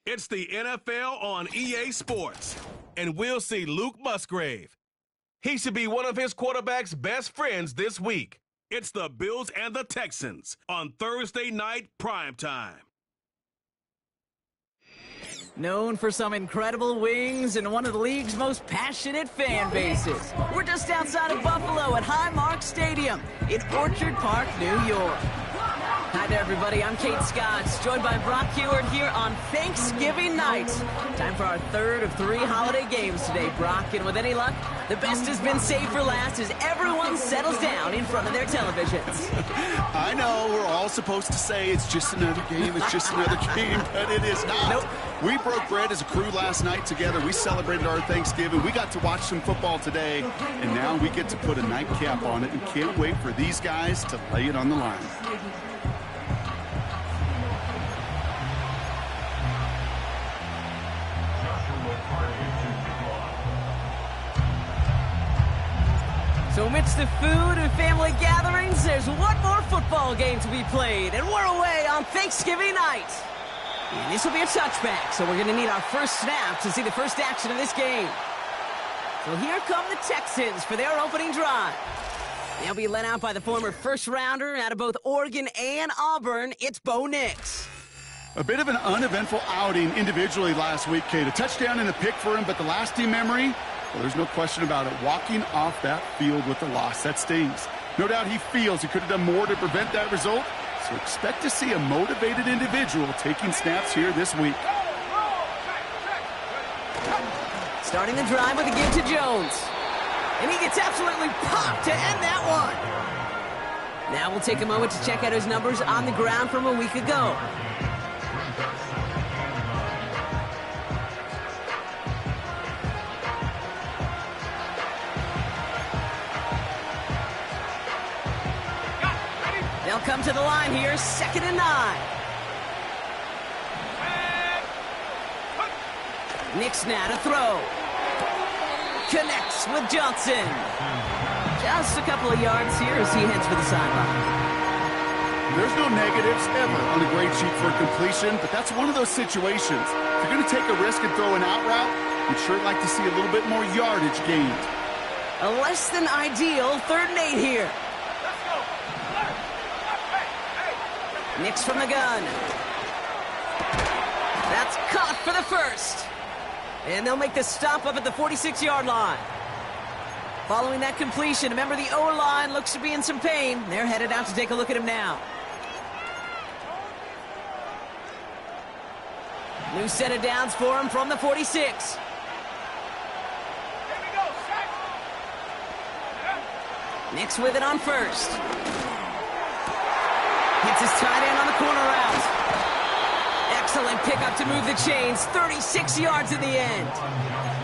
It's the NFL on EA Sports, and we'll see Luke Musgrave. He should be one of his quarterback's best friends this week. It's the Bills and the Texans on Thursday night primetime. Known for some incredible wings and one of the league's most passionate fan bases. We're just outside of Buffalo at Highmark Stadium in Orchard Park, New York. Hi there, everybody. I'm Kate Scotts, joined by Brock Heward here on Thanksgiving night. Time for our third of 3 holiday games today, Brock. And with any luck, the best has been saved for last as everyone settles down in front of their televisions. I know we're all supposed to say it's just another game, but it is not. Nope. We broke bread as a crew last night together. We celebrated our Thanksgiving. We got to watch some football today, and now we get to put a nightcap on it and can't wait for these guys to lay it on the line. So amidst the food and family gatherings, there's one more football game to be played, and we're away on Thanksgiving night. And this will be a touchback, so we're going to need our first snap to see the first action of this game. So here come the Texans for their opening drive. They'll be led out by the former first-rounder out of both Oregon and Auburn. It's Bo Nix. A bit of an uneventful outing individually last week, Kate. A touchdown and a pick for him, but the lasting memory, well, there's no question about it. Walking off that field with a loss, that stings. No doubt he feels he could have done more to prevent that result, so expect to see a motivated individual taking snaps here this week. Starting the drive with a give to Jones. And he gets absolutely popped to end that one. Now we'll take a moment to check out his numbers on the ground from a week ago. They'll come to the line here, 2nd and 9. Nix now to throw. Connects with Johnson. Just a couple of yards here as he heads for the sideline. There's no negatives ever on the grade sheet for completion, but that's one of those situations. If you're going to take a risk and throw an out route, you'd sure like to see a little bit more yardage gained. A less than ideal 3rd and 8 here. Nix from the gun. That's caught for the first. And they'll make the stop up at the 46-yard line. Following that completion, a member of the O-line looks to be in some pain. They're headed out to take a look at him now. New set of downs for him from the 46. Nix with it on first. Hits his tight end on the corner route. Excellent pickup to move the chains. 36 yards in the end.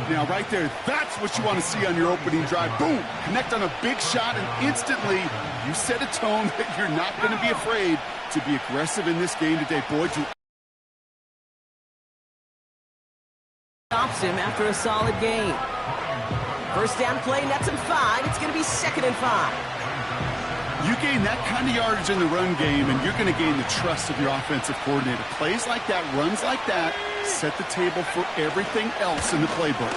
Now, right there, that's what you want to see on your opening drive. Boom! Connect on a big shot, and instantly you set a tone that you're not going to be afraid to be aggressive in this game today. Boy, Stops him after a solid game. First down play, nets him 5. It's going to be 2nd and 5. You gain that kind of yardage in the run game, and you're going to gain the trust of your offensive coordinator. Plays like that, runs like that, set the table for everything else in the playbook.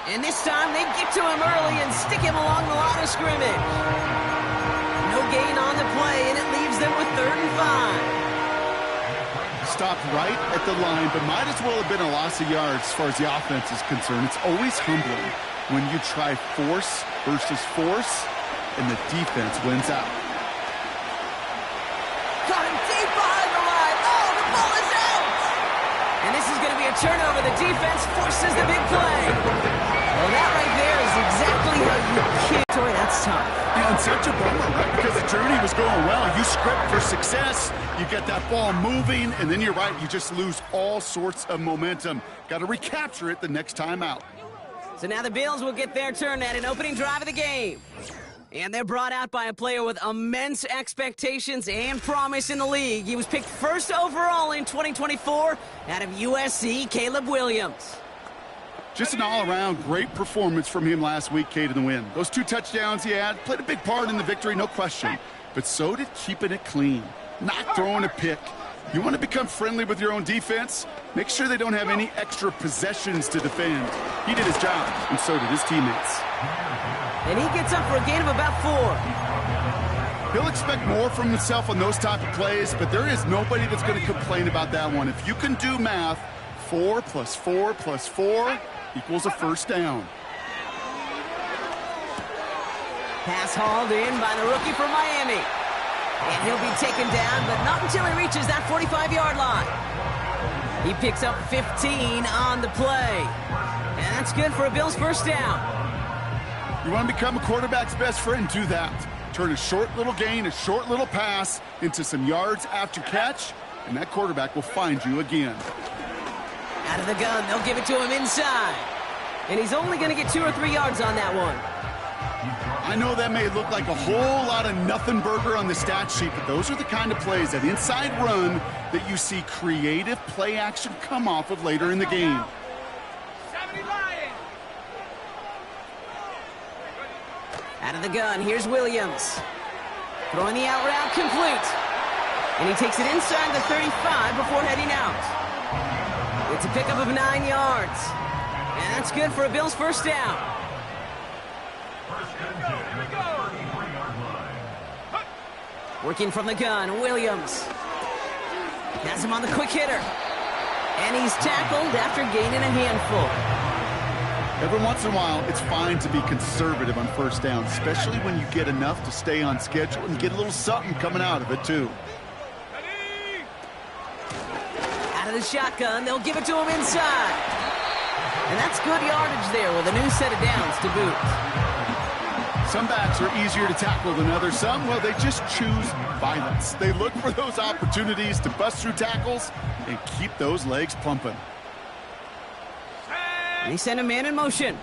And this time they get to him early and stick him along the line of scrimmage. No gain on the play, and it leaves them with 3rd and 5. Stopped right at the line, but might as well have been a loss of yards as far as the offense is concerned. It's always humbling when you try force versus force, and the defense wins out. Caught him deep behind the line. Oh, the ball is out! And this is going to be a turnover. The defense forces the big play. Well, that right there is exactly how you kick. Boy, that's tough. Yeah, and such a bummer, right? Because the journey was going well. You script for success, you get that ball moving, and then you're right, you just lose all sorts of momentum. Got to recapture it the next time out. So now the Bills will get their turn at an opening drive of the game. And they're brought out by a player with immense expectations and promise in the league. He was picked first overall in 2024 out of USC, Caleb Williams. Just an all-around great performance from him last week, Kate, in the win. Those 2 touchdowns he had played a big part in the victory, no question. But so did keeping it clean, not throwing a pick. You want to become friendly with your own defense? Make sure they don't have any extra possessions to defend. He did his job, and so did his teammates. And he gets up for a gain of about 4. He'll expect more from himself on those type of plays, but there is nobody that's going to complain about that one. If you can do math, 4 plus 4 plus 4 equals a first down. Pass hauled in by the rookie from Miami. And he'll be taken down, but not until he reaches that 45-yard line. He picks up 15 on the play. And that's good for a Bills first down. You want to become a quarterback's best friend, do that. Turn a short little gain, a short little pass into some yards after catch, and that quarterback will find you again. Out of the gun, they'll give it to him inside. And he's only going to get 2 or 3 yards on that one. I know that may look like a whole lot of nothing burger on the stat sheet, but those are the kind of plays, that inside run, that you see creative play action come off of later in the game. Out of the gun, here's Williams. Throwing the out route complete. And he takes it inside the 35 before heading out. It's a pickup of 9 yards. And that's good for a Bills first down. Working from the gun, Williams. Has him on the quick hitter. And he's tackled after gaining a handful. Every once in a while, it's fine to be conservative on first down, especially when you get enough to stay on schedule and get a little something coming out of it, too. Out of the shotgun, they'll give it to him inside. And that's good yardage there with a new set of downs to boot. Some backs are easier to tackle than others. Some, well, they just choose violence. They look for those opportunities to bust through tackles and keep those legs pumping. And he sent a man in motion.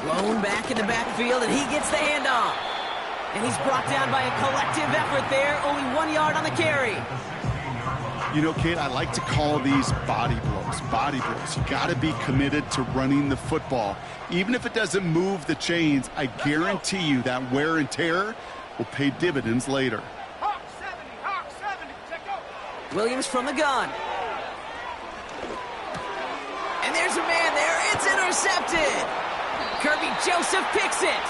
Blown back in the backfield, and he gets the handoff. And he's brought down by a collective effort there. Only 1 yard on the carry. You know, Kate, I like to call these body blows. Body blows. You got to be committed to running the football. Even if it doesn't move the chains, I guarantee you that wear and tear will pay dividends later. Williams from the gun. And there's a man there. It's intercepted. Kirby Joseph picks it.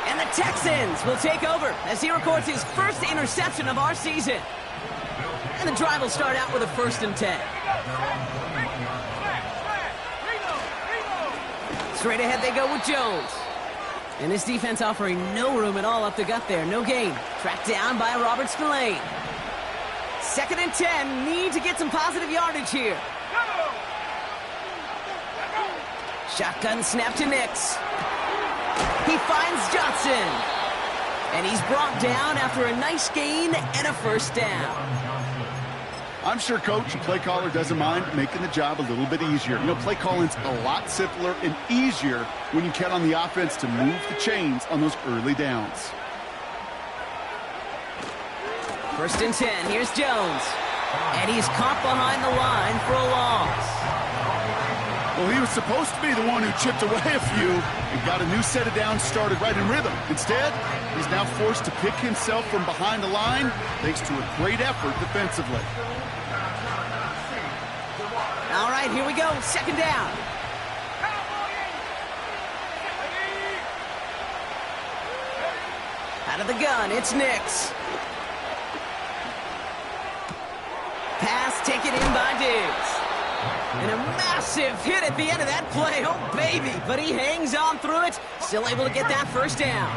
And the Texans will take over as he records his first interception of our season. And the drive will start out with a 1st and 10. Straight ahead they go with Jones. And this defense offering no room at all up the gut there. No gain. Tracked down by Robert Spillane. 2nd and 10. Need to get some positive yardage here. Shotgun snap to Nix. He finds Johnson. And he's brought down after a nice gain and a first down. I'm sure coach and play caller doesn't mind making the job a little bit easier. You know, play calling's a lot simpler and easier when you count on the offense to move the chains on those early downs. 1st and 10. Here's Jones. And he's caught behind the line for a loss. Well, he was supposed to be the one who chipped away a few and got a new set of downs started right in rhythm. Instead, he's now forced to pick himself from behind the line thanks to a great effort defensively. All right, here we go. 2nd down. Out of the gun, it's Nix. Pass taken in by Diggs. And a massive hit at the end of that play. Oh, baby. But he hangs on through it. Still able to get that first down.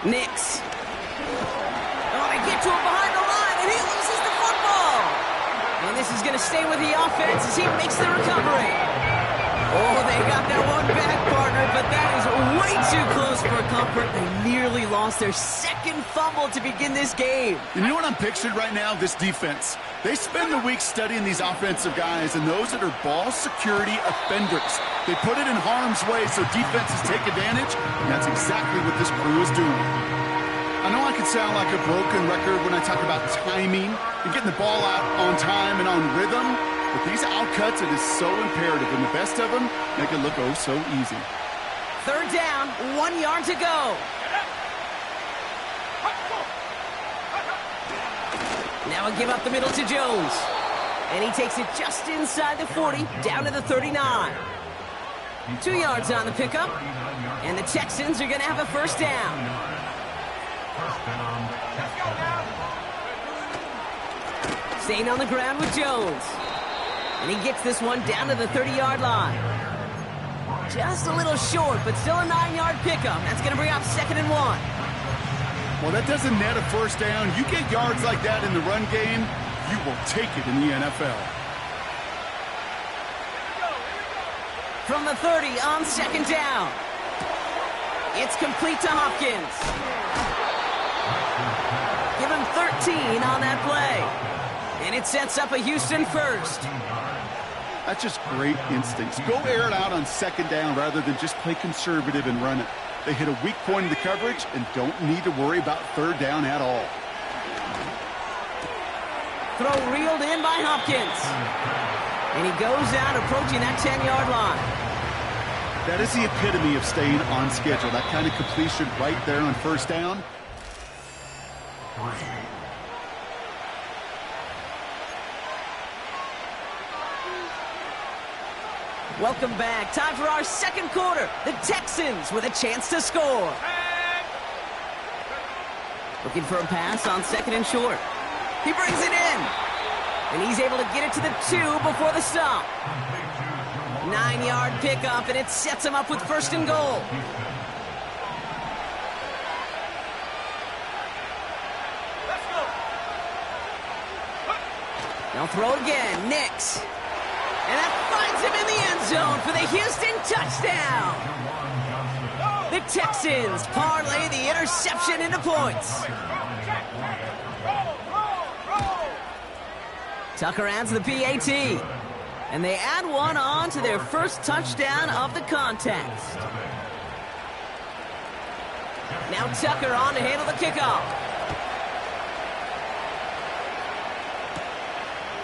Nix. Oh, they get to him behind the line, and he loses the football. And this is going to stay with the offense as he makes the recovery. Oh, they got that one back, partner, but that is way too close for comfort. They nearly lost their second fumble to begin this game. You know what I'm picturing right now? This defense. They spend the week studying these offensive guys and those that are ball security offenders. They put it in harm's way so defenses take advantage, and that's exactly what this crew is doing. I know I could sound like a broken record when I talk about timing and getting the ball out on time and on rhythm, but these outcuts, it is so imperative, and the best of them make it look oh so easy. Third down, 1 yard to go. Now a give up the middle to Jones. And he takes it just inside the 40, down to the 39. 2 yards on the pickup. And the Texans are going to have a first down. Staying on the ground with Jones. And he gets this one down to the 30-yard line. Just a little short, but still a 9-yard pickup. That's going to bring up 2nd and 1. Well, that doesn't net a first down. You get yards like that in the run game, you will take it in the NFL. From the 30 on 2nd down. It's complete to Hopkins. Give him 13 on that play. And it sets up a Houston first. That's just great instincts. Go air it out on 2nd down rather than just play conservative and run it. They hit a weak point in the coverage and don't need to worry about 3rd down at all. Throw reeled in by Hopkins. And he goes out approaching that 10-yard line. That is the epitome of staying on schedule. That kind of completion right there on 1st down. Welcome back. Time for our 2nd quarter. The Texans with a chance to score. Looking for a pass on 2nd and short. He brings it in. And he's able to get it to the 2 before the stop. 9-yard pickup, and it sets him up with 1st and goal. Now throw again. Nix. And that finds him in the end zone for the Houston touchdown. The Texans parlay the interception into points. Tucker adds the PAT. And they add one on to their first touchdown of the contest. Now Tucker on to handle the kickoff.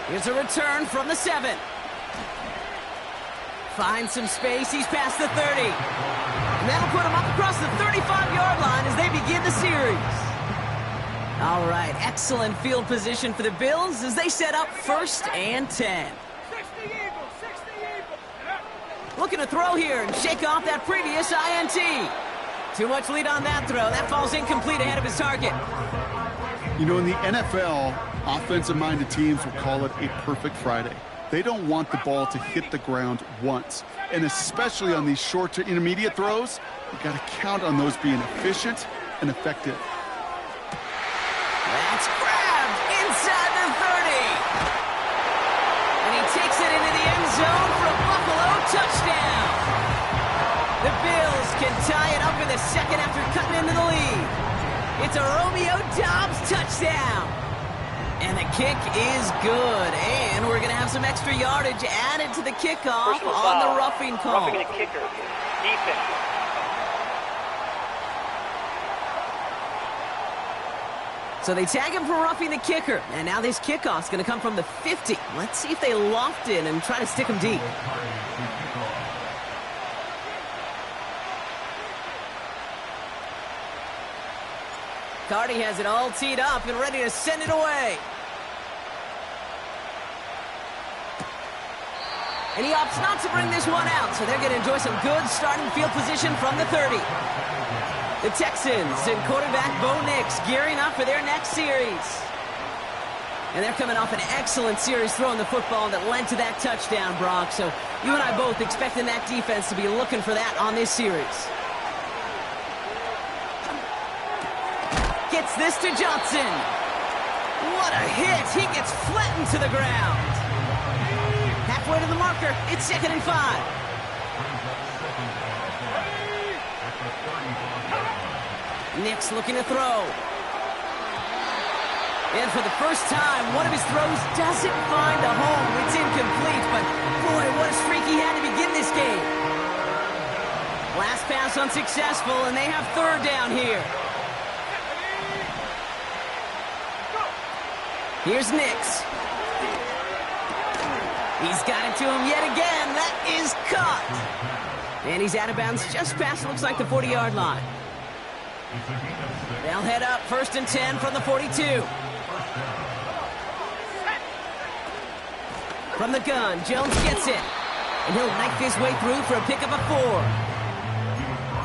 Here's a return from the 7. Finds some space. He's past the 30. And that'll put him up across the 35-yard line as they begin the series. All right, excellent field position for the Bills as they set up 1st and 10. Looking to throw here and shake off that previous INT. Too much lead on that throw. That falls incomplete ahead of his target. You know, in the NFL, offensive-minded teams will call it a perfect Friday. They don't want the ball to hit the ground once. And especially on these short to intermediate throws, you got to count on those being efficient and effective. That's grabbed inside the 30. And he takes it into the end zone for a Buffalo touchdown. The Bills can tie it up in the 2nd after cutting into the lead. It's a Romeo Doubs touchdown. And the kick is good. And we're going to have some extra yardage added to the kickoff on the roughing call. Roughing the kicker. Defense. So they tag him for roughing the kicker. And now this kickoff's going to come from the 50. Let's see if they loft in and try to stick him deep. Cardi has it all teed up and ready to send it away. And he opts not to bring this one out, so they're going to enjoy some good starting field position from the 30. The Texans and quarterback Bo Nix gearing up for their next series. And they're coming off an excellent series throwing the football that led to that touchdown, Brock. So you and I both expecting that defense to be looking for that on this series. Gets this to Johnson. What a hit. He gets flattened to the ground. Halfway to the marker. It's 2nd and 5. Nix looking to throw. And for the first time, one of his throws doesn't find a home. It's incomplete, but boy, what a streak he had to begin this game. Last pass unsuccessful, and they have 3rd down here. Here's Nix. He's got it to him yet again. That is caught. And he's out of bounds just past, looks like, the 40-yard line. They'll head up 1st and 10 from the 42. From the gun, Jones gets it. And he'll knife his way through for a pickup of 4.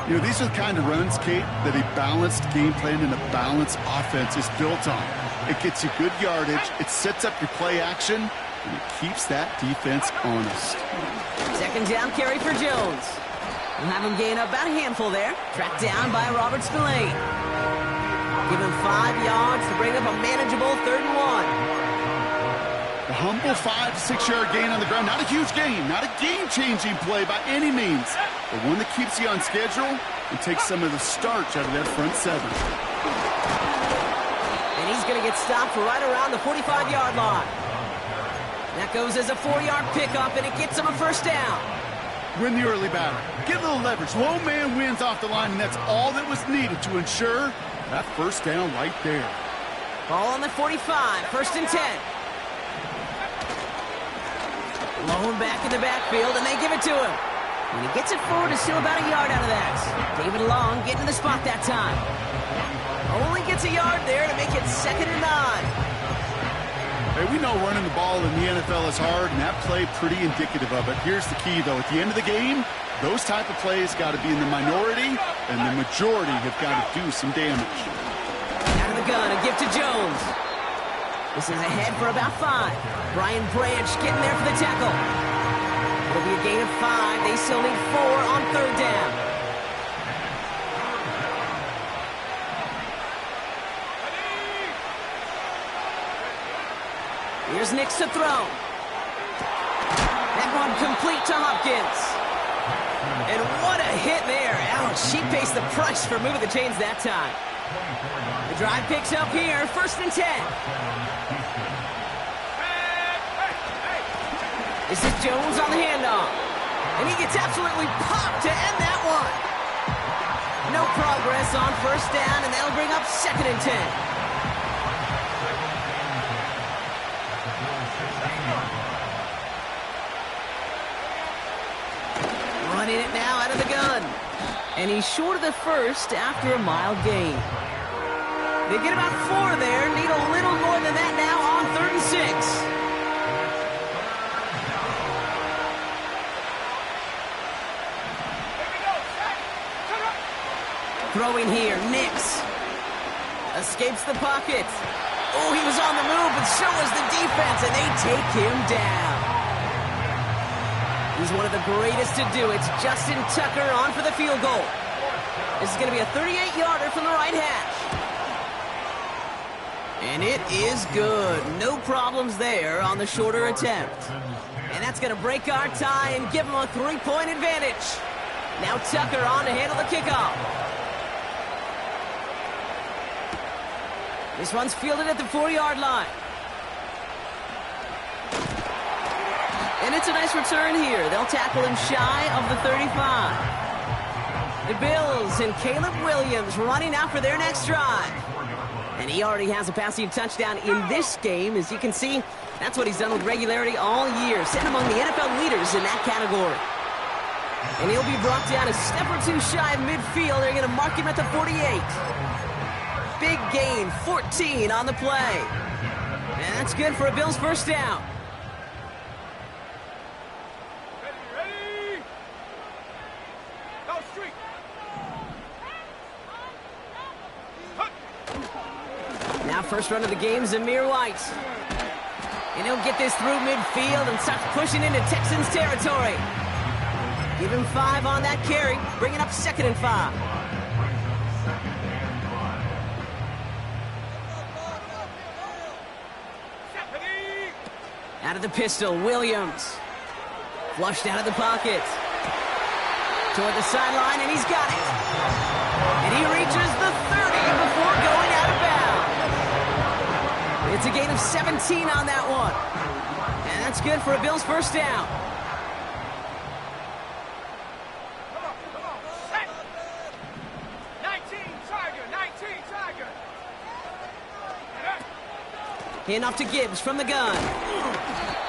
You know, these are the kind of runs, Kate, that a balanced game plan and a balanced offense is built on. It gets you good yardage, it sets up your play action, and it keeps that defense honest. 2nd down carry for Jones. We'll have him gain up about a handful there. Tracked down by Robert Spillane. Give him 5 yards to bring up a manageable 3rd and 1. A humble 5 to 6 yard gain on the ground. Not a huge gain, not a game-changing play by any means, but one that keeps you on schedule and takes some of the starch out of that front 7. And he's going to get stopped right around the 45-yard line. That goes as a 4-yard pickup, and it gets him a 1st down. Win the early battle. Get a little leverage. Low man wins off the line, and that's all that was needed to ensure that 1st down right there. Ball on the 45, 1st and 10. Lone back in the backfield, and they give it to him. When he gets it forward, it's still about a yard out of that. David Long getting to the spot that time. Only gets a yard there to make it 2nd and 9. Hey, we know running the ball in the NFL is hard, and that play pretty indicative of it. Here's the key, though. At the end of the game, those type of plays got to be in the minority, and the majority have got to do some damage. Out of the gun, a gift to Jones. This is ahead for about 5. Brian Branch getting there for the tackle. It'll be a gain of 5. They still need 4 on 3rd down. Here's Nix to throw. That one complete to Hopkins. And what a hit there. Ouch, she pays the price for moving the chains that time. The drive picks up here, 1st and 10. This is Jones on the handoff. And he gets absolutely popped to end that one. No progress on 1st down, and that'll bring up 2nd and 10. Running it now out of the gun. And he's short of the 1st after a mile gain. They get about 4 there, need a little more than that now on 3rd and 6. Throwing here, Nix. Escapes the pocket. Oh, he was on the move, but so was the defense, and they take him down. He's one of the greatest to do it. It's Justin Tucker on for the field goal. This is going to be a 38-yarder from the right hash. And it is good. No problems there on the shorter attempt. And that's going to break our tie and give them a 3-point advantage. Now Tucker on to handle the kickoff. This one's fielded at the 4-yard line. And it's a nice return here. They'll tackle him shy of the 35. The Bills and Caleb Williams running out for their next drive. And he already has a passing touchdown in this game. As you can see, that's what he's done with regularity all year. Sent among the NFL leaders in that category. And he'll be brought down a step or two shy of midfield. They're going to mark him at the 48. Big gain, 14 on the play. And that's good for a Bills 1st down. first run of the game is Amir White. And he'll get this through midfield and starts pushing into Texans territory. Give him 5 on that carry, bringing up 2nd and 5. Out of the pistol, Williams. Flushed out of the pocket. Toward the sideline, and he's got it. And he reaches the 30 before going out of bounds. It's a gain of 17 on that one. And that's good for a Bills first down. Come on. Set. 19, Tiger. Hand off to Gibbs from the gun.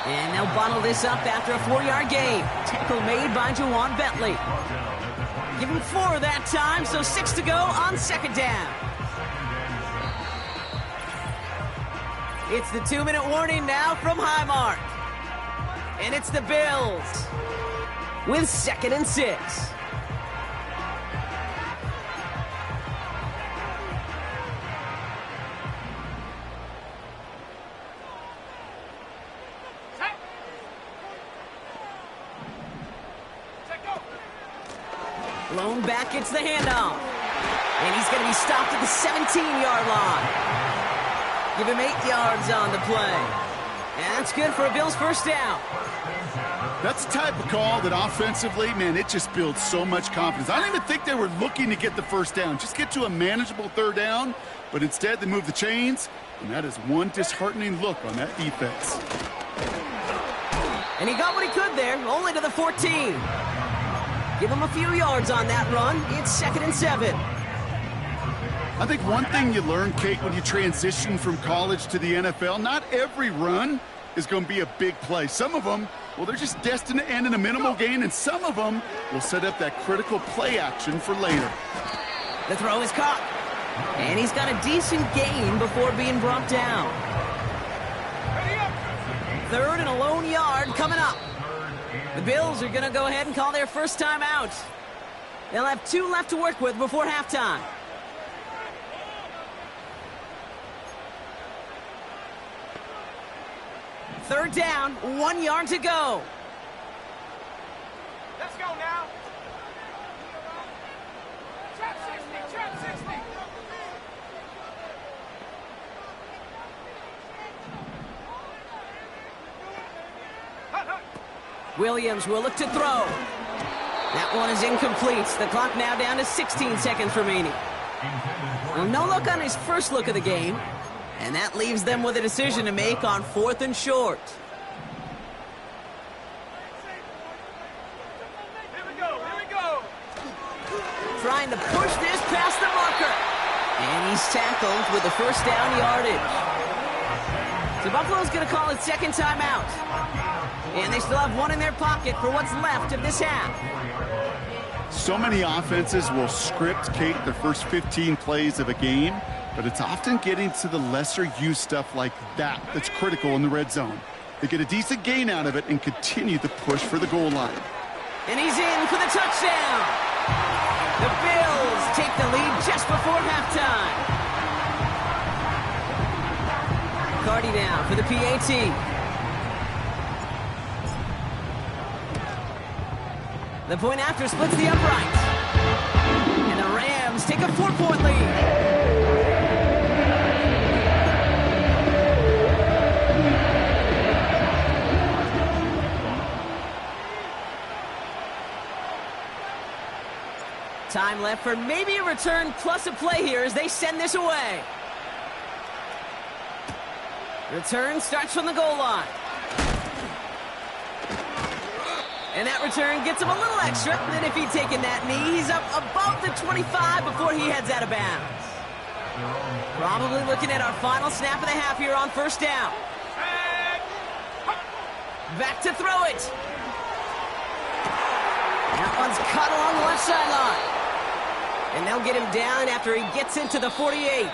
And they'll bottle this up after a 4-yard gain. Tackle made by Juwan Bentley. Give him 4 that time, so 6 to go on 2nd down. It's the 2-minute warning now from Highmark. And it's the Bills with 2nd and 6. Lone back gets the handoff. And he's going to be stopped at the 17-yard line. Give him 8 yards on the play. And that's good for a Bills first down. That's the type of call that offensively, man, it just builds so much confidence. I don't even think they were looking to get the first down. Just get to a manageable 3rd down. But instead, they move the chains. And that is one disheartening look on that defense. And he got what he could there, only to the 14. Give him a few yards on that run. It's 2nd and 7. I think one thing you learn, Kate, when you transition from college to the NFL, not every run is going to be a big play. Some of them, well, they're just destined to end in a minimal gain, and some of them will set up that critical play action for later. The throw is caught. And he's got a decent gain before being brought down. 3rd and a lone yard coming up. The Bills are going to go ahead and call their first time out. They'll have 2 left to work with before halftime. Third down, 1 yard to go. Let's go now. Trap 60. Williams will look to throw. That one is incomplete. The clock now down to 16 seconds remaining. Well, no look on his first look of the game. And that leaves them with a decision to make on 4th and short. Here we go. Trying to push this past the marker. And he's tackled with the first down yardage. So Buffalo's going to call it 2nd timeout. And they still have 1 in their pocket for what's left of this half. So many offenses will script, Kate, the first 15 plays of a game, but it's often getting to the lesser used stuff like that that's critical in the red zone. They get a decent gain out of it and continue to push for the goal line. And he's in for the touchdown. The Bills take the lead just before halftime. Cardi down for the PAT. The point after splits the upright. And the Rams take a 4-point lead. Time left for maybe a return plus a play here as they send this away. Return starts from the goal line. And that return gets him a little extra. Then if he'd taken that knee, he's up above the 25 before he heads out of bounds. Probably looking at our final snap of the half here on first down. Back to throw it. That one's cut along the left sideline. And they'll get him down after he gets into the 48.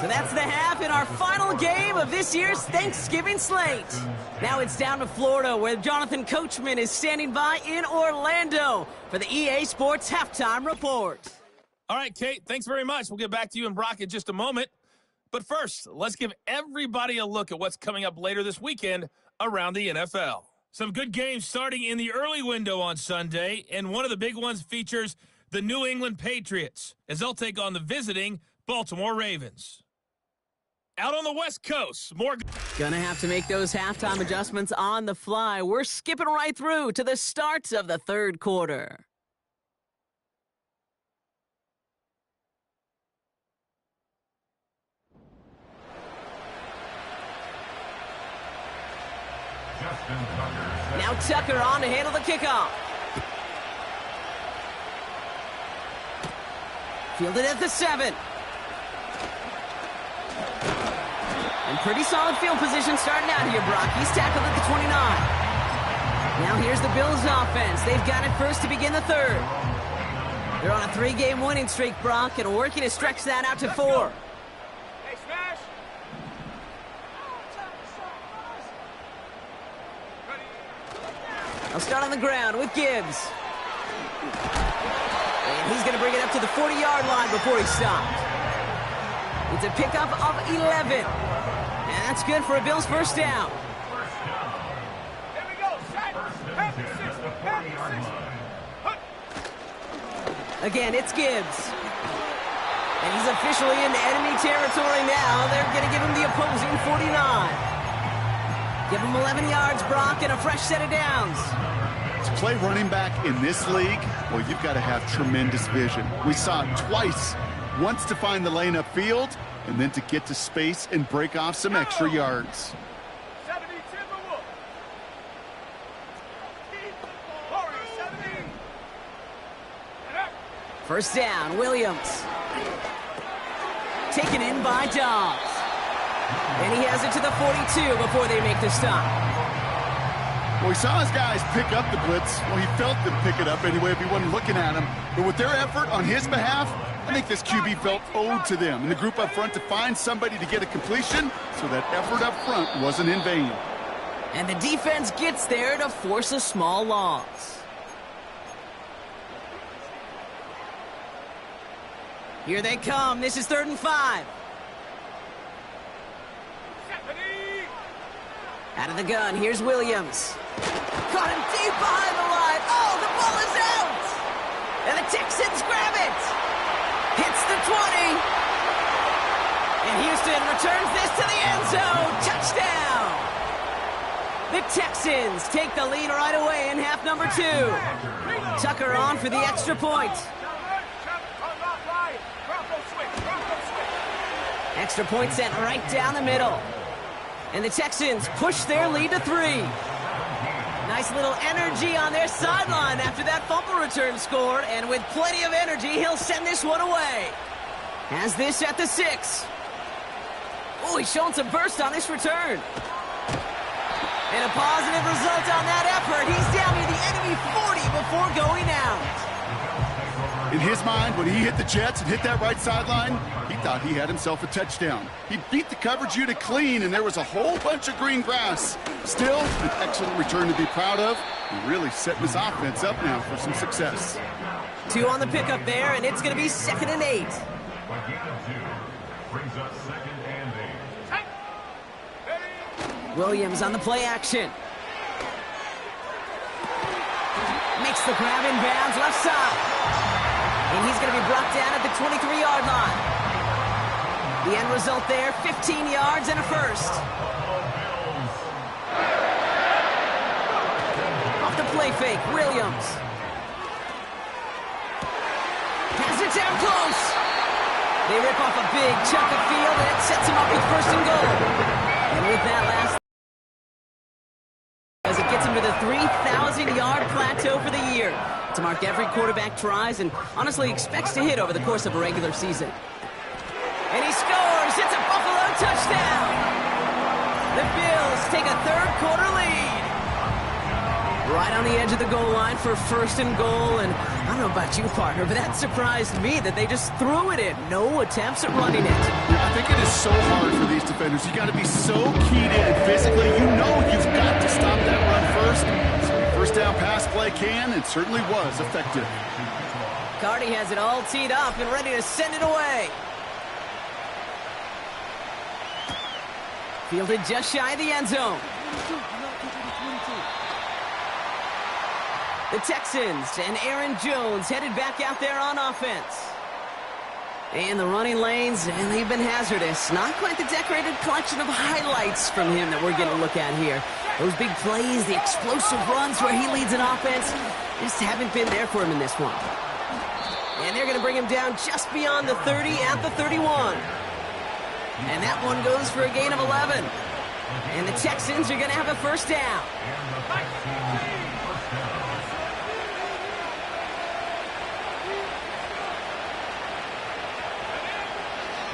So that's the half in our final game of this year's Thanksgiving slate. Now it's down to Florida, where Jonathan Coachman is standing by in Orlando for the EA Sports Halftime Report. All right, Kate, thanks very much. We'll get back to you and Brock in just a moment. But first, let's give everybody a look at what's coming up later this weekend around the NFL. Some good games starting in the early window on Sunday, and one of the big ones features the New England Patriots as they'll take on the visiting Baltimore Ravens. Out on the West Coast, more... Gonna have to make those halftime adjustments on the fly. We're skipping right through to the start of the third quarter. Now Tucker on to handle the kickoff. Fielded at the 7. And pretty solid field position starting out here, Brock. He's tackled at the 29. Now here's the Bills offense. They've got it first to begin the third. They're on a 3-game winning streak, Brock, and working to stretch that out to 4. Hey, smash. They'll start on the ground with Gibbs. And he's going to bring it up to the 40-yard line before he stopped. It's a pickup of 11. And that's good for a Bills first down. Here we go. Set. Happy 60. Happy 60. Again, it's Gibbs. And he's officially in enemy territory now. They're going to give him the opposing 49. Give him 11 yards, Brock, and a fresh set of downs. To play running back in this league, well, you've got to have tremendous vision. We saw it twice. Once to find the lane upfield, and then to get to space and break off some extra yards. 70 Timberwolves. Warriors 70. First down, Williams. Taken in by Dobbs. And he has it to the 42 before they make the stop. Well, he saw his guys pick up the blitz. Well, he felt them pick it up anyway if he wasn't looking at him. But with their effort on his behalf, I think this QB felt owed to them and the group up front to find somebody to get a completion, so that effort up front wasn't in vain. And the defense gets there to force a small loss. Here they come. This is 3rd and 5. Out of the gun, here's Williams. Caught him deep behind the line. Oh, the ball is out! And the Texans grab it! Hits the 20. And Houston returns this to the end zone. Touchdown! The Texans take the lead right away in half number 2. Tucker on for the extra point. Extra point sent right down the middle. And the Texans push their lead to 3. Nice little energy on their sideline after that fumble return scored. And with plenty of energy, he'll send this one away. Has this at the 6. Oh, he's showing some burst on this return. And a positive result on that effort. He's down near the enemy 40 before going out. In his mind, when he hit the Jets and hit that right sideline, he thought he had himself a touchdown. He beat the coverage unit clean, and there was a whole bunch of green grass. Still, an excellent return to be proud of, and really setting his offense up now for some success. 2 on the pickup there, and it's going to be 2nd and 8. Williams on the play action. Makes the grab in bounds left side. And he's going to be brought down at the 23-yard line. The end result there, 15 yards and a first. Off the play fake, Williams. Pass it down close. They rip off a big chunk of field, and it sets him up with 1st and goal. And with that last, as it gets him to the 3,000-yard plateau for the year. To mark every quarterback tries and honestly expects to hit over the course of a regular season. And he scores! It's a Buffalo touchdown! The Bills take a 3rd quarter lead. Right on the edge of the goal line for 1st and goal, and I don't know about you, partner, but that surprised me that they just threw it in. No attempts at running it. Yeah, I think it is so hard for these defenders. You got to be so keyed in physically. You know you've got to stop that run first. First down pass play can, and certainly was effective. Cardi has it all teed up and ready to send it away. Fielded just shy of the end zone. The Texans and Aaron Jones headed back out there on offense. And the running lanes, and they've been hazardous. Not quite the decorated collection of highlights from him that we're going to look at here. Those big plays, the explosive runs where he leads an offense, just haven't been there for him in this one. And they're going to bring him down just beyond the 30 at the 31. And that one goes for a gain of 11. And the Texans are going to have a first down.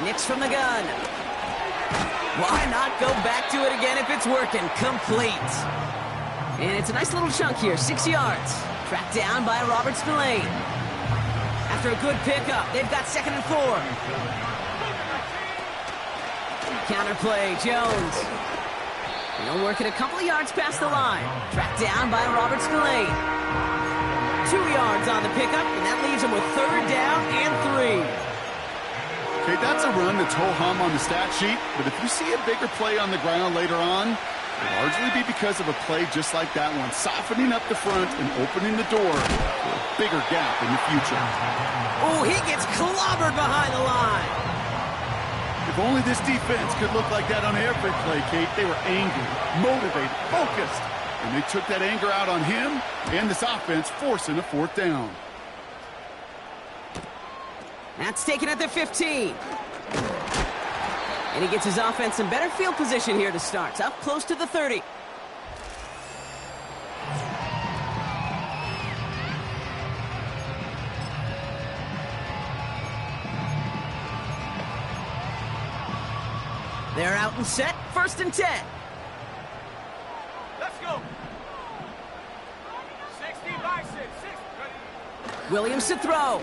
Nix from the gun. Why not go back to it again if it's working? Complete. And it's a nice little chunk here, 6 yards. Tracked down by Robert Spillane. After a good pickup, they've got 2nd and 4. Counterplay, Jones. He'll work it a couple of yards past the line. Tracked down by Robert Spillane. 2 yards on the pickup, and that leaves him with 3rd down and 3. Okay, that's a run that's ho-hum on the stat sheet, but if you see a bigger play on the ground later on, it'll largely be because of a play just like that one, softening up the front and opening the door for a bigger gap in the future. Oh, he gets clobbered behind the line. If only this defense could look like that on every play, Kate. They were angry, motivated, focused, and they took that anger out on him and this offense, forcing a 4th down. That's taken at the 15. And he gets his offense in better field position here to start. Up close to the 30. They're out and set. 1st and 10. Let's go. 60 by 6. 6. Williams to throw.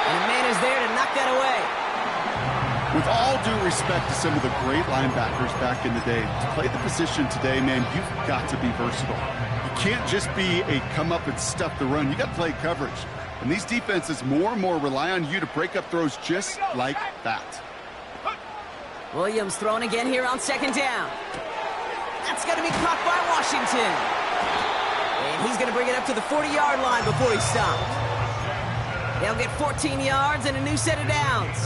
And the man is there to knock that away. With all due respect to some of the great linebackers back in the day, to play the position today, man, you've got to be versatile. You can't just be a come up and stuff the run. You got to play coverage. And these defenses more and more rely on you to break up throws just like that. Williams throwing again here on 2nd down. That's going to be caught by Washington. And he's going to bring it up to the 40-yard line before he stopped. They'll get 14 yards and a new set of downs.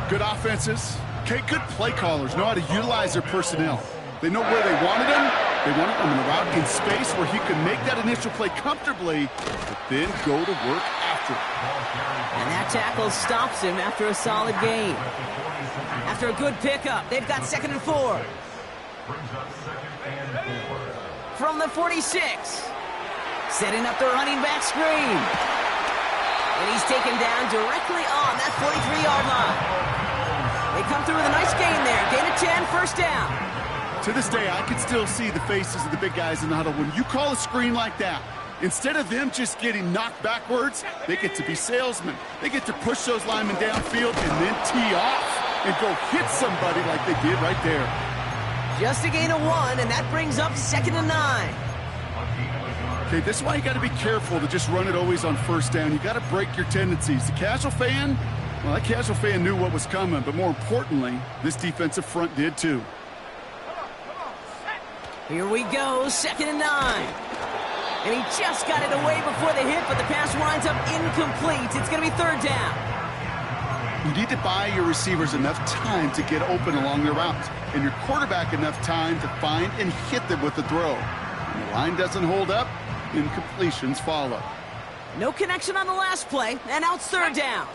Good offenses. Okay, good play callers know how to utilize their personnel. They know where they wanted them. They wanted them in a route in space where he could make that initial play comfortably, but then go to work after it. And that tackle stops him after a solid gain. After a good pickup, they've got 2nd and 4. From the 46. Setting up the running back screen. And he's taken down directly on that 43-yard line. They come through with a nice gain there. Gain of 10, 1st down. To this day, I can still see the faces of the big guys in the huddle. When you call a screen like that, instead of them just getting knocked backwards, they get to be salesmen. They get to push those linemen downfield and then tee off and go hit somebody like they did right there. Just a gain of 1, and that brings up 2nd and 9. Okay, this is why you got to be careful to just run it always on 1st down. You got to break your tendencies. The casual fan, well, that casual fan knew what was coming, but more importantly, this defensive front did too. Here we go, 2nd and 9. And he just got it away before the hit, but the pass winds up incomplete. It's going to be 3rd down. You need to buy your receivers enough time to get open along their routes, and your quarterback enough time to find and hit them with the throw. When the line doesn't hold up, incompletions follow. No connection on the last play, and now it's 3rd down.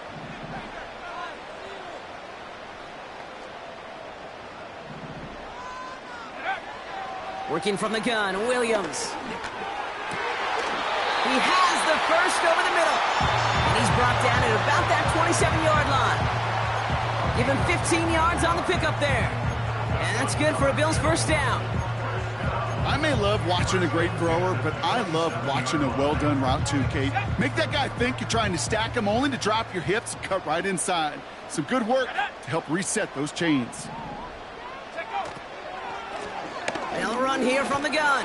Working from the gun, Williams. He has the first over the middle. And he's brought down at about that 27-yard line. Give him 15 yards on the pickup there. And that's good for a Bills 1st down. I may love watching a great thrower, but I love watching a well-done route too, Kate. Make that guy think you're trying to stack him only to drop your hips and cut right inside. Some good work to help reset those chains. They'll run here from the gun.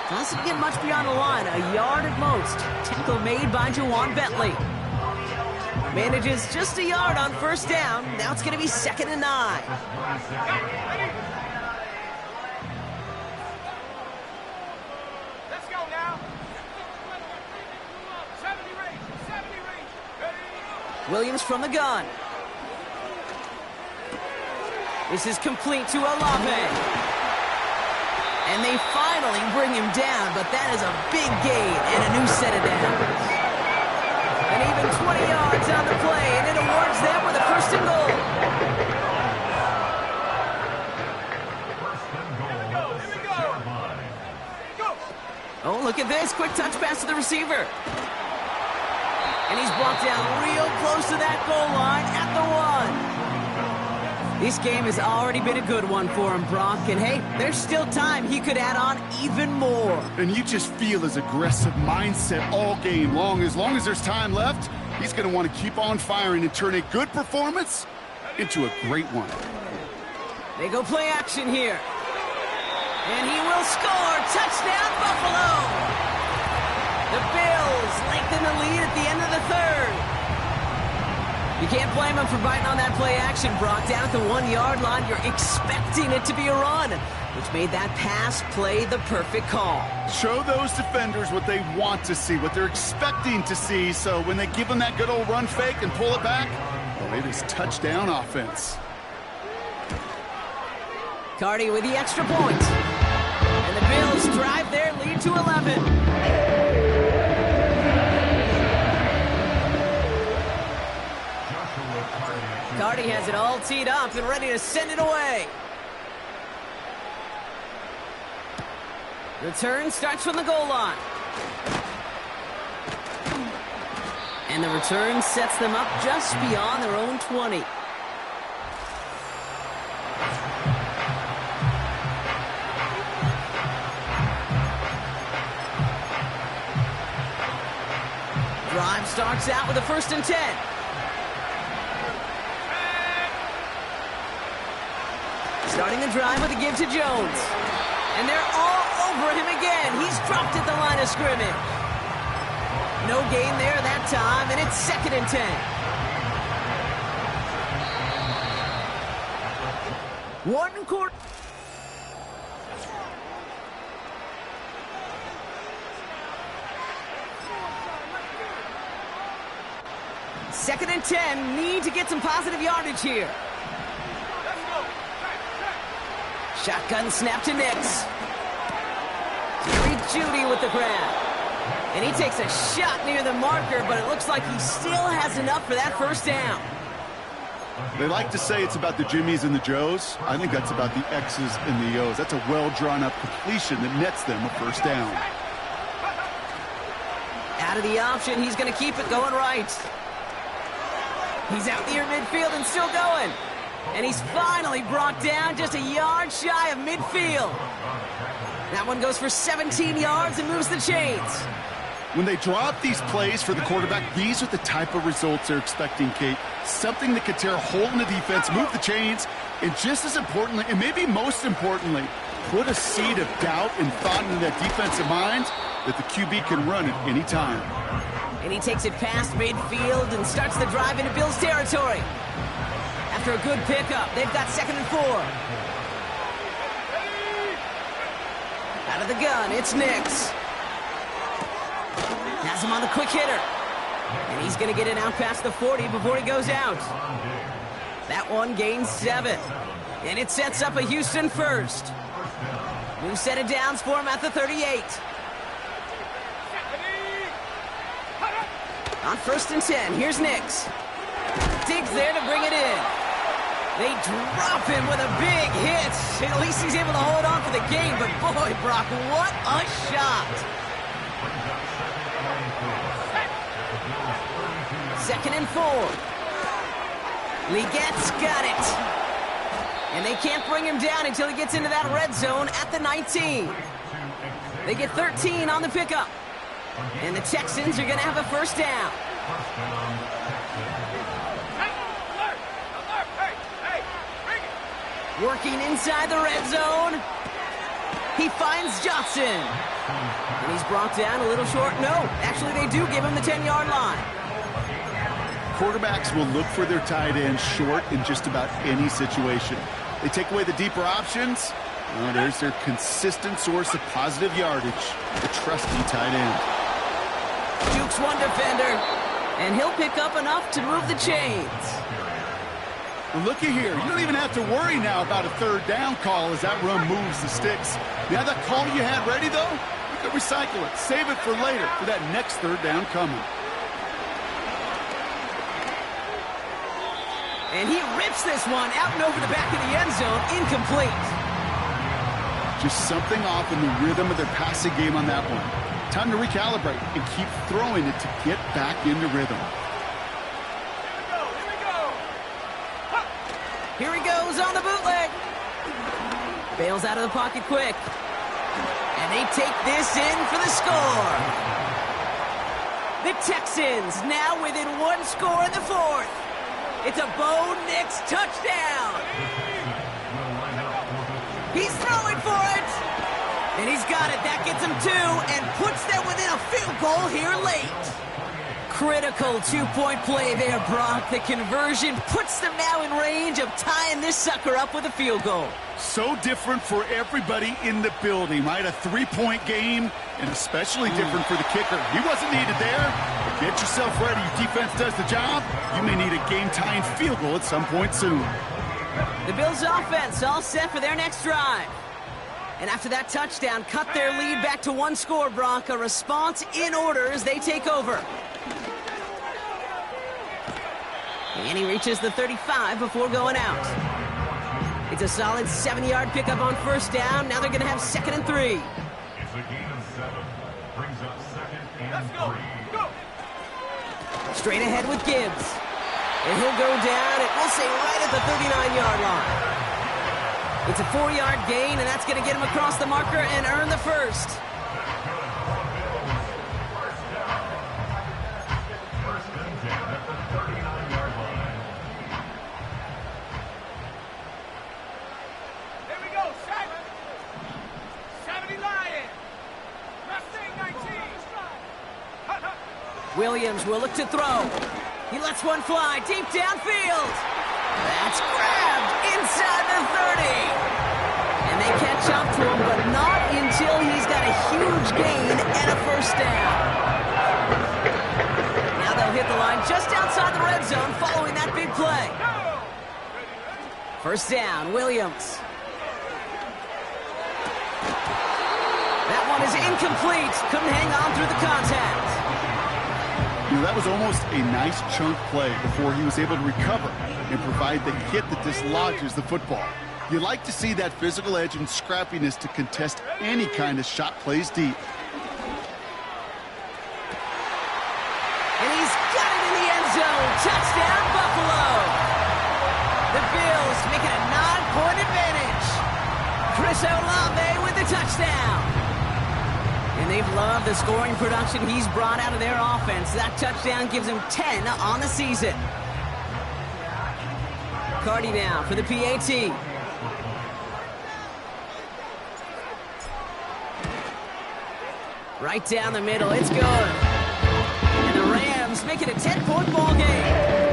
Doesn't get much beyond the line. A yard at most. Tackle made by Jawan Bentley. Manages just a yard on first down. Now it's going to be 2nd and 9. Let's go now. 70 range. 70 range. Ready? Williams from the gun. This is complete to Olave. And they finally bring him down, but that is a big gain and a new set of downs. And even 20 yards on the play, and it awards them with a 1st and goal. Oh, look at this. Quick touch pass to the receiver. And he's brought down real close to that goal line at the 1. This game has already been a good one for him, Brock. And hey, there's still time. He could add on even more. And you just feel his aggressive mindset all game long. As long as there's time left, he's going to want to keep on firing and turn a good performance into a great one. They go play action here. And he will score. Touchdown, Buffalo. The Bills lengthen the lead at the end of the 3rd. You can't blame him for biting on that play action, Brock. Down at the 1-yard line, you're expecting it to be a run, which made that pass play the perfect call. Show those defenders what they want to see, what they're expecting to see, so when they give them that good old run fake and pull it back, well, it is touchdown offense. Cardi with the extra point. And the Bills drive their lead to 11. Cardi has it all teed up and ready to send it away. Return starts from the goal line. And the return sets them up just beyond their own 20. Drive starts out with a 1st and 10. Starting the drive with a give to Jones. And they're all over him again. He's dropped at the line of scrimmage. No gain there that time, and it's 2nd and 10. 1 quarter. Second and 10. Need to get some positive yardage here. Shotgun snap to Nix. Jerry Jeudy with the grab. And he takes a shot near the marker, but it looks like he still has enough for that 1st down. They like to say it's about the Jimmies and the Joes. I think that's about the X's and the O's. That's a well-drawn-up completion that nets them a 1st down. Out of the option, he's going to keep it going right. He's out near midfield and still going. And he's finally brought down just a yard shy of midfield. That one goes for 17 yards and moves the chains. When they draw up these plays for the quarterback, these are the type of results they're expecting, Kate. Something that could tear a hole in the defense, move the chains, and just as importantly, and maybe most importantly, put a seed of doubt and thought into that defensive mind that the QB can run at any time. And he takes it past midfield and starts the drive into Bills territory. After a good pickup, they've got 2nd and 4. Out of the gun, it's Nix. Has him on the quick hitter. And he's going to get it out past the 40 before he goes out. That one gains 7. And it sets up a Houston 1st. New set of downs for him at the 38. On 1st and 10, here's Nix. Digs there to bring it in. They drop him with a big hit. At least he's able to hold on for the game, but boy, Brock, what a shot. 2nd and 4. Legette's got it. And they can't bring him down until he gets into that red zone at the 19. They get 13 on the pickup. And the Texans are going to have a 1st down. Working inside the red zone. He finds Johnson. And he's brought down a little short. No, actually they do give him the 10-yard line. Quarterbacks will look for their tight end short in just about any situation. They take away the deeper options. Well, there's their consistent source of positive yardage, the trusty tight end. Jukes one defender, and he'll pick up enough to move the chains. Well, looky here. You don't even have to worry now about a third down call as that run moves the sticks. You have that call you had ready, though? You can recycle it. Save it for later for that next third down coming. And he rips this one out and over the back of the end zone, incomplete. Just something off in the rhythm of their passing game on that one. Time to recalibrate and keep throwing it to get back into rhythm. Here he goes on the bootleg. Bails out of the pocket quick. And they take this in for the score. The Texans now within one score in the fourth. It's a Bo Nix touchdown. He's throwing for it. And he's got it. That gets him two and puts them within a field goal here late. Critical two-point play there, Brock. The conversion puts them now in range of tying this sucker up with a field goal. So different for everybody in the building, right? A three-point game, and especially different for the kicker. He wasn't needed there. But get yourself ready. Your defense does the job. You may need a game-tying field goal at some point soon. The Bills' offense all set for their next drive. And after that touchdown, cut their lead back to one score, Brock. A response in order as they take over. And he reaches the 35 before going out. It's a solid 7-yard pickup on first down. Now they're going to have 2nd and 3. It's a gain of 7. Brings up 2nd and 3. Go. Straight ahead with Gibbs. And he'll go down, and we'll say right at the 39-yard line. It's a 4-yard gain, and that's going to get him across the marker and earn the first. Williams will look to throw. He lets one fly deep downfield. That's grabbed inside the 30. And they catch up to him, but not until he's got a huge gain and a first down. Now they'll hit the line just outside the red zone following that big play. First down, Williams. That one is incomplete. Couldn't hang on through the contact. You know, that was almost a nice chunk play before he was able to recover and provide the hit that dislodges the football. You like to see that physical edge and scrappiness to contest any kind of shot plays deep. And he's got it in the end zone. Touchdown, Buffalo. The Bills make it a 9-point advantage. Chris Olave with the touchdown. And they've loved the scoring production he's brought out of their offense. That touchdown gives him 10 on the season. Cardi now for the PAT. Right down the middle, it's good. And the Rams make it a 10-point ball game.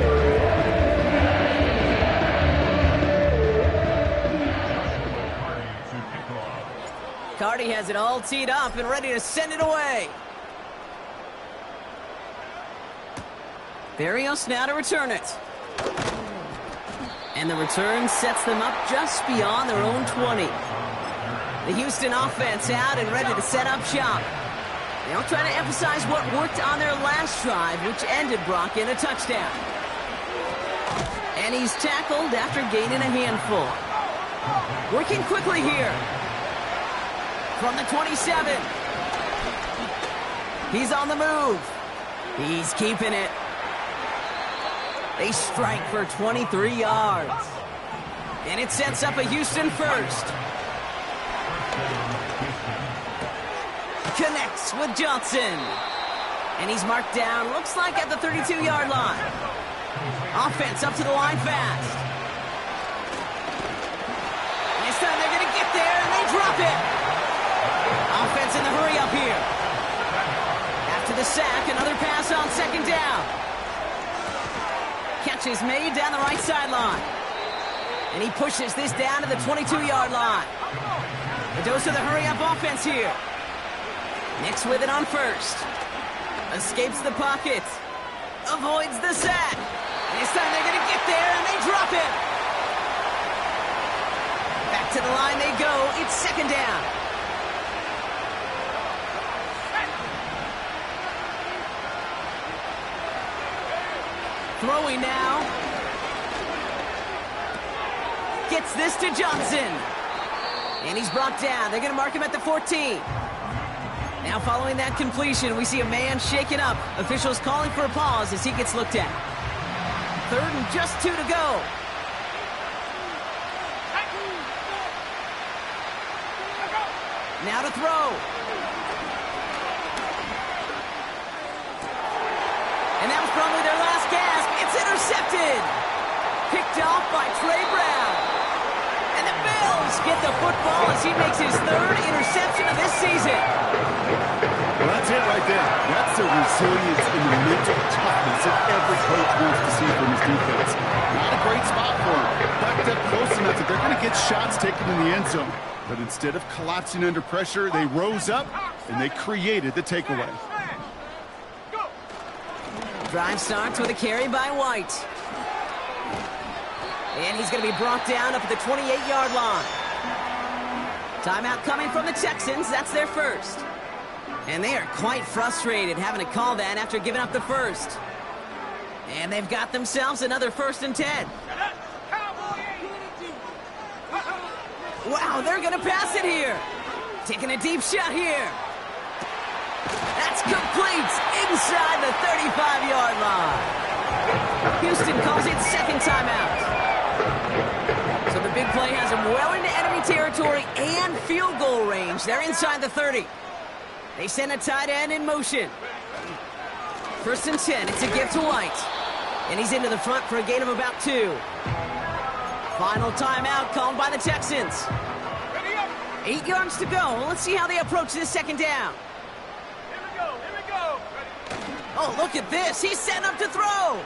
Cardi has it all teed up and ready to send it away. Barrios now to return it. And the return sets them up just beyond their own 20. The Houston offense out and ready to set up shop. They'll try to emphasize what worked on their last drive, which ended Brock in a touchdown. And he's tackled after gaining a handful. Working quickly here. From the 27. He's on the move. He's keeping it. They strike for 23 yards. And it sets up a Houston first. Connects with Johnson. And he's marked down, looks like at the 32-yard line. Offense up to the line fast. This time they're going to get there, and they drop it. Offense in the hurry up here. After the sack, another pass on second down. catch is made down the right sideline. And he pushes this down to the 22-yard line. The dose of the hurry-up offense here. Nix with it on first. Escapes the pocket. Avoids the sack. And this time they're going to get there, and they drop him. Back to the line they go. It's second down. Throwing now. Gets this to Johnson. And he's brought down. They're going to mark him at the 14. Now following that completion, we see a man shaken up. Officials calling for a pause as he gets looked at. Third and just 2 to go. Now to throw. And that was probably their last gasp. It's intercepted. Picked off by Trey Brown. And the Bills get the football as he makes his third interception of this season. Well, that's it right there. That's the resilience and the mental toughness that every coach wants to see from his defense. Not a great spot for him. Backed up close enough that they're going to get shots taken in the end zone. But instead of collapsing under pressure, they rose up and they created the takeaway. Drive starts with a carry by White. And he's going to be brought down up at the 28-yard line. Timeout coming from the Texans. That's their first. And they are quite frustrated having to call that after giving up the first. And they've got themselves another 1st and 10. Wow, they're going to pass it here. Taking a deep shot here. That's complete inside the 35-yard line. Houston calls it second timeout. So the big play has them well into enemy territory and field goal range. They're inside the 30. They send a tight end in motion. 1st and 10. It's a gift to White. And he's into the front for a gain of about 2. Final timeout called by the Texans. 8 yards to go. Let's see how they approach this second down. Here we go. Oh, look at this. He's setting up to throw.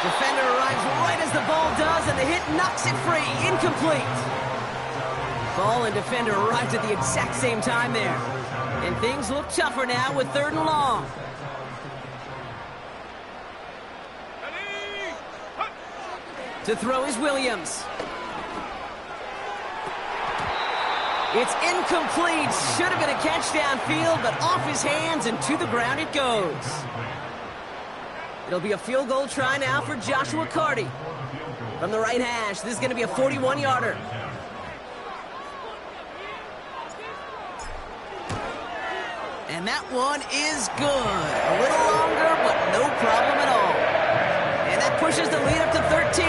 Defender arrives right as the ball does, and the hit knocks it free. Incomplete. Ball and defender arrived at the exact same time there. And things look tougher now with 3rd and long. To throw is Williams. It's incomplete. Should have been a catch downfield, but off his hands and to the ground it goes. It'll be a field goal try now for Joshua Carty. From the right hash, this is going to be a 41-yarder. And that one is good. A little longer, but no problem at all. And that pushes the lead up to 13.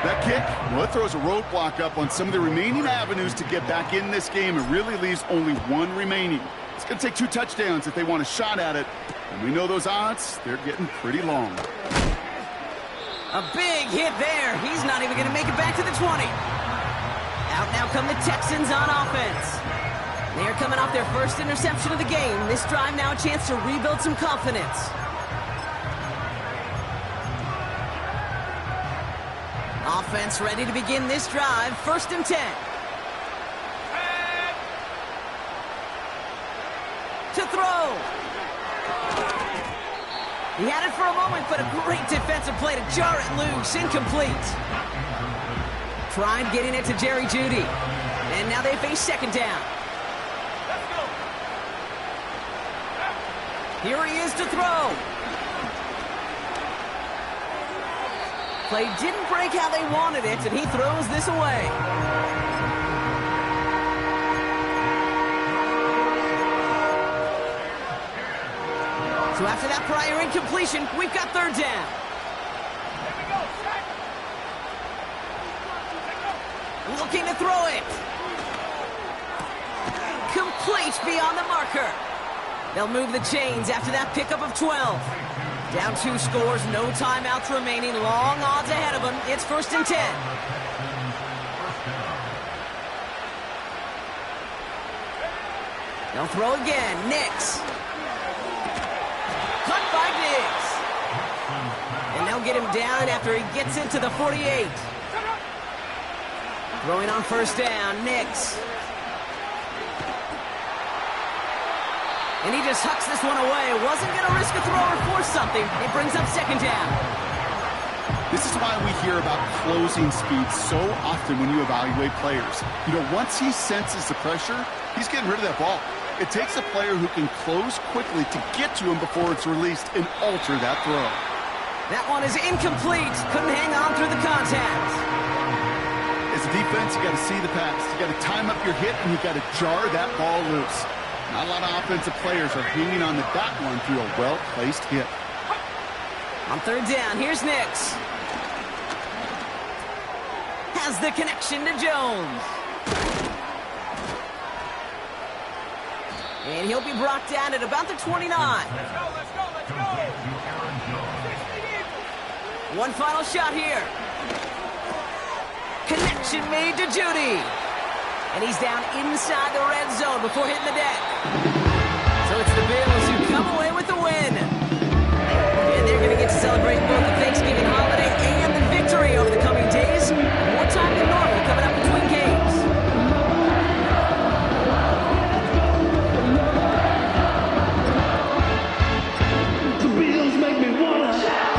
That kick, well, it throws a roadblock up on some of the remaining avenues to get back in this game. It really leaves only one remaining. It's going to take 2 touchdowns if they want a shot at it. And we know those odds, they're getting pretty long. A big hit there. He's not even going to make it back to the 20. Out now come the Texans on offense. They're coming off their first interception of the game. This drive now a chance to rebuild some confidence. Offense ready to begin this drive. 1st and 10. To throw. He had it for a moment, but a great defensive play to jar it loose. Incomplete. Tried getting it to Jerry Jeudy. And now they face second down. Here he is to throw. Play didn't break how they wanted it, and he throws this away. So after that prior incompletion, we've got 3rd down. Looking to throw it. Complete beyond the marker. They'll move the chains after that pickup of 12. Down 2 scores, no timeouts remaining. Long odds ahead of them. It's 1st and 10. They'll throw again. Nix. Cut by Diggs. They'll get him down after he gets into the 48. Throwing on first down, Nix. And he just hucks this one away. Wasn't going to risk a throw or force something. It brings up second down. This is why we hear about closing speed so often when you evaluate players. You know, once he senses the pressure, he's getting rid of that ball. It takes a player who can close quickly to get to him before it's released and alter that throw. That one is incomplete. Couldn't hang on through the contact. As a defense, you got to see the pass. You got to time up your hit, and you got to jar that ball loose. Not a lot of offensive players are hanging on to that one through a well-placed hit. On third down, here's Nix. Has the connection to Jones. And he'll be brought down at about the 29. Let's go. One final shot here. Connection made to Judy. And he's down inside the red zone before hitting the deck. So it's the Bills who come away with the win. And they're going to get to celebrate both the Thanksgiving holiday and the victory over the coming days. More time than normal coming up between games. The Bills make me wanna shout.